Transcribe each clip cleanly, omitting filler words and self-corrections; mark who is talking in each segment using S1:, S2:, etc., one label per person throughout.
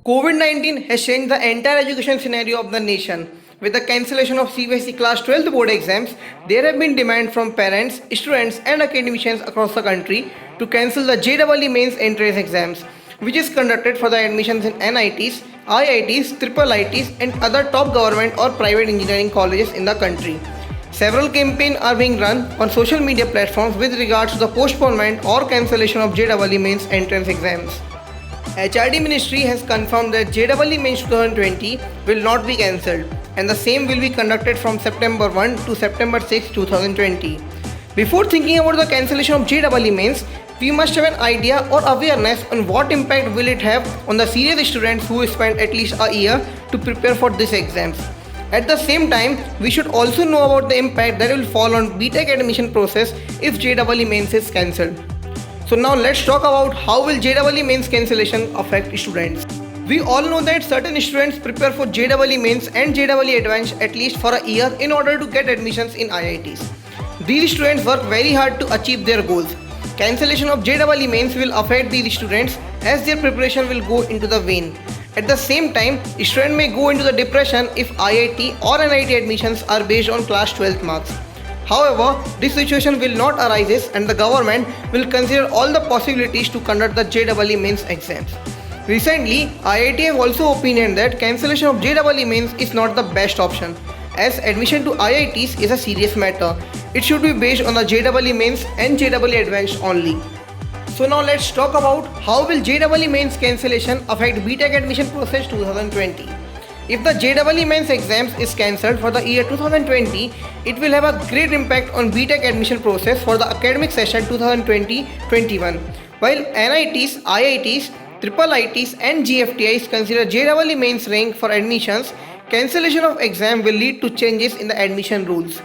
S1: COVID 19 has changed the entire education scenario of the nation. With the cancellation of CBSE Class 12 board exams, there have been demand from parents, students, and academicians across the country to cancel the JEE Mains entrance exams, which is conducted for the admissions in NITs, IITs, triple ITs, and other top government or private engineering colleges in the country. Several campaigns are being run on social media platforms with regards to the postponement or cancellation of JEE Mains entrance exams. HRD Ministry has confirmed that JEE Mains 2020 will not be cancelled and the same will be conducted from September 1 to September 6, 2020. Before thinking about the cancellation of JEE Mains, we must have an idea or awareness on what impact will it have on the serious students who spend at least a year to prepare for these exams. At the same time, we should also know about the impact that will fall on BTech admission process if JEE Mains is cancelled. So now let's talk about how will JEE Mains cancellation affect students. We all know that certain students prepare for JEE Mains and JEE Advanced at least for a year in order to get admissions in IITs. These students work very hard to achieve their goals. Cancellation of JEE Mains will affect these students as their preparation will go into the wane. At the same time, students may go into the depression if IIT or NIT admissions are based on class 12th marks. However, this situation will not arise and the government will consider all the possibilities to conduct the JEE Mains exams. Recently, IIT have also opined that cancellation of JEE Mains is not the best option, as admission to IITs is a serious matter. It should be based on the JEE Mains and JEE Advanced only. So now let's talk about how will JEE Mains cancellation affect BTech admission process 2020. If the JEE Mains exams is cancelled for the year 2020, it will have a great impact on BTech admission process for the academic session 2020-21. While NITs, IITs, triple ITs and GFTIs consider JEE Mains rank for admissions, cancellation of exam will lead to changes in the admission rules.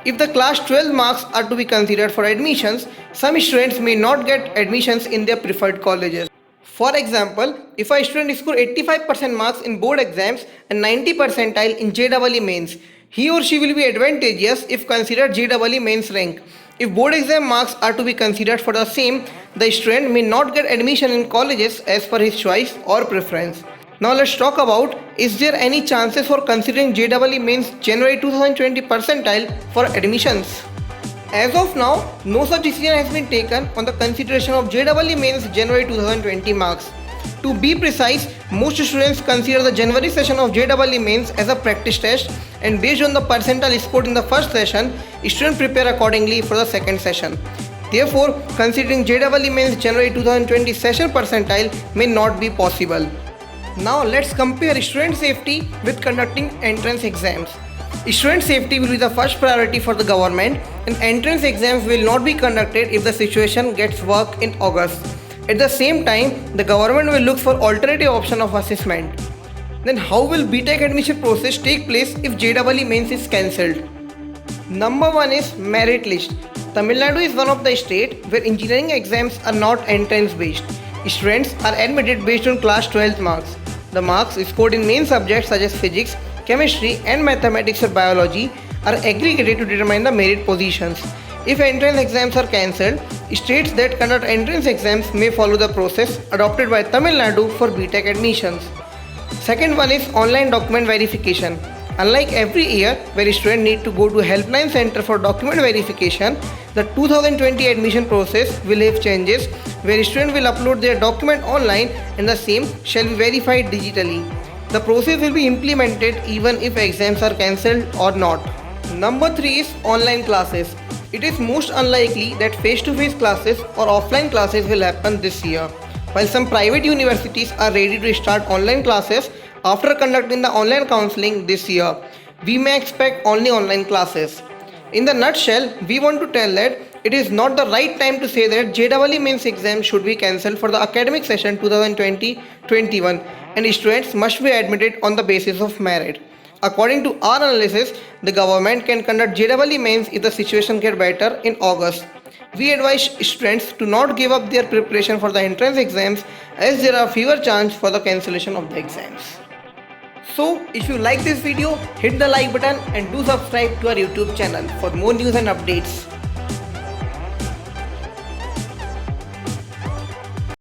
S1: If the class 12 marks are to be considered for admissions, some students may not get admissions in their preferred colleges. For example, if a student scores 85% marks in board exams and 90 percentile in JEE Mains, he or she will be advantageous if considered JEE Mains rank. If board exam marks are to be considered for the same, the student may not get admission in colleges as per his choice or preference. Now let's talk about, is there any chances for considering JEE Mains January 2020 percentile for admissions? As of now, no such decision has been taken on the consideration of JEE Mains January 2020 marks. To be precise, most students consider the January session of JEE Mains as a practice test, and based on the percentile scored in the first session, students prepare accordingly for the second session. Therefore, considering JEE Mains January 2020 session percentile may not be possible. Now let's compare student safety with conducting entrance exams. Student safety will be the first priority for the government, and entrance exams will not be conducted if the situation gets worse in August. At the same time, the government will look for alternative option of assessment. Then how will BTech admission process take place if JEE Mains is cancelled? Number 1 is merit list. Tamil Nadu is one of the states where engineering exams are not entrance based. Students are admitted based on class 12th marks. The marks scored in main subjects such as physics, chemistry and mathematics or biology are aggregated to determine the merit positions. If entrance exams are cancelled, states that conduct entrance exams may follow the process adopted by Tamil Nadu for BTech admissions. Second one is online document verification. Unlike every year where students need to go to helpline center for document verification, the 2020 admission process will have changes where students will upload their document online and the same shall be verified digitally. The process will be implemented even if exams are cancelled or not. Number 3 is online classes. It is most unlikely that face-to-face classes or offline classes will happen this year. While some private universities are ready to start online classes after conducting the online counseling this year, we may expect only online classes. In the nutshell, we want to tell that it is not the right time to say that JEE Mains exam should be cancelled for the academic session 2020-21 and students must be admitted on the basis of merit. According to our analysis, the government can conduct JEE Mains if the situation gets better in August. We advise students to not give up their preparation for the entrance exams as there are fewer chances for the cancellation of the exams. So, if you like this video, hit the like button and do subscribe to our YouTube channel for more news and updates.